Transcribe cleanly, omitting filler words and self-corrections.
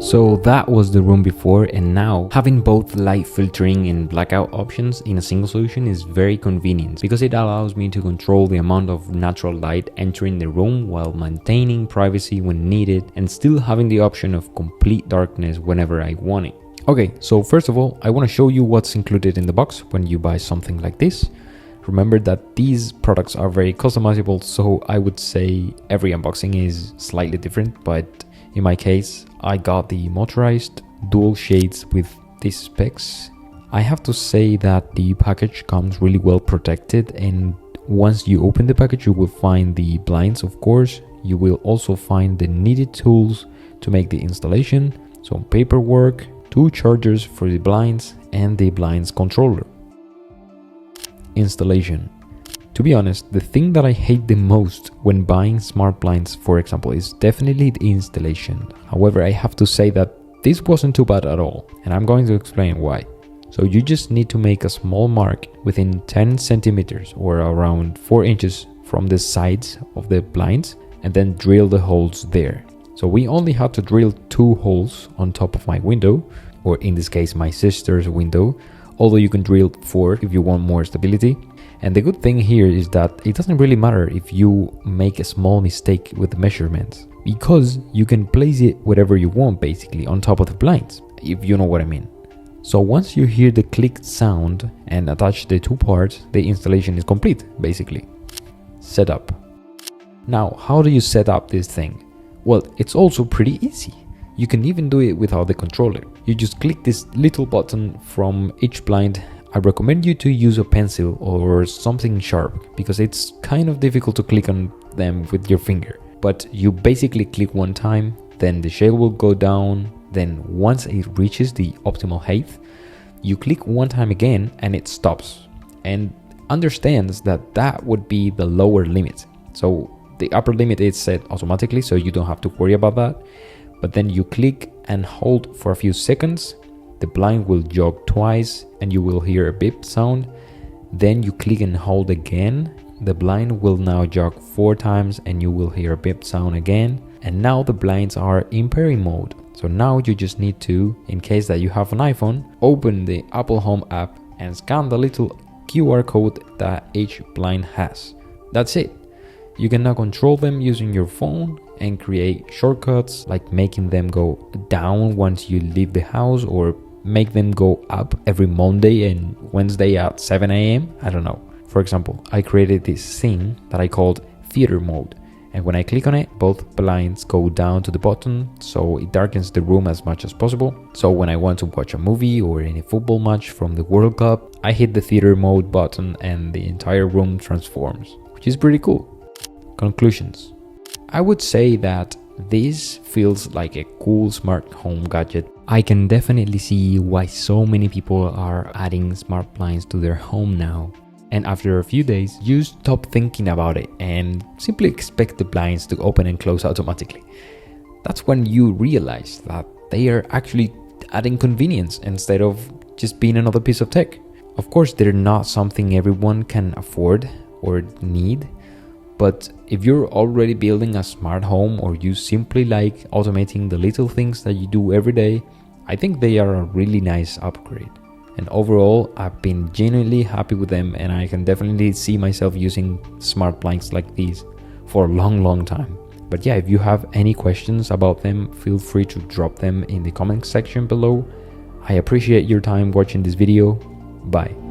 So that was the room before, and now having both light filtering and blackout options in a single solution is very convenient because it allows me to control the amount of natural light entering the room while maintaining privacy when needed and still having the option of complete darkness whenever I want it. Okay, so first of all, I want to show you what's included in the box when you buy something like this. Remember that these products are very customizable, so I would say every unboxing is slightly different, but in my case, I got the motorized dual shades with these specs. I have to say that the package comes really well protected, and once you open the package, you will find the blinds, of course. You will also find the needed tools to make the installation, some paperwork, 2 chargers for the blinds, and the blinds controller. Installation. To be honest, the thing that I hate the most when buying smart blinds, for example, is definitely the installation. However, I have to say that this wasn't too bad at all, and I'm going to explain why. So you just need to make a small mark within 10 centimeters or around 4 inches from the sides of the blinds and then drill the holes there. So we only had to drill 2 holes on top of my window, or in this case my sister's window, although you can drill 4 if you want more stability. And the good thing here is that it doesn't really matter if you make a small mistake with the measurements, because you can place it wherever you want, basically on top of the blinds, if you know what I mean. So once you hear the click sound and attach the 2 parts, the installation is complete, basically. Setup. Now, how do you set up this thing? Well, it's also pretty easy. You can even do it without the controller. You just click this little button from each blind. I recommend you to use a pencil or something sharp because it's kind of difficult to click on them with your finger. But you basically click one time, then the shade will go down. Then once it reaches the optimal height, you click one time again and it stops and understands that that would be the lower limit. So the upper limit is set automatically, so you don't have to worry about that. But then you click and hold for a few seconds, the blind will jog twice and you will hear a beep sound. Then you click and hold again, the blind will now jog 4 times and you will hear a beep sound again. And now the blinds are in pairing mode. So now you just need to, in case that you have an iPhone, open the Apple Home app and scan the little QR code that each blind has. That's it. You can now control them using your phone and create shortcuts like making them go down once you leave the house, or make them go up every Monday and Wednesday at 7 a.m. I don't know. For example, I created this thing that I called theater mode. And when I click on it, both blinds go down to the bottom, so it darkens the room as much as possible. So when I want to watch a movie or any football match from the World Cup, I hit the theater mode button and the entire room transforms, which is pretty cool. Conclusions. I would say that this feels like a cool smart home gadget. I can definitely see why so many people are adding smart blinds to their home now. And after a few days, you stop thinking about it and simply expect the blinds to open and close automatically. That's when you realize that they are actually adding convenience instead of just being another piece of tech. Of course, they're not something everyone can afford or need, but if you're already building a smart home or you simply like automating the little things that you do every day, I think they are a really nice upgrade. And overall, I've been genuinely happy with them, and I can definitely see myself using smart blinds like these for a long time. But yeah, if you have any questions about them, feel free to drop them in the comment section below. I appreciate your time watching this video. Bye.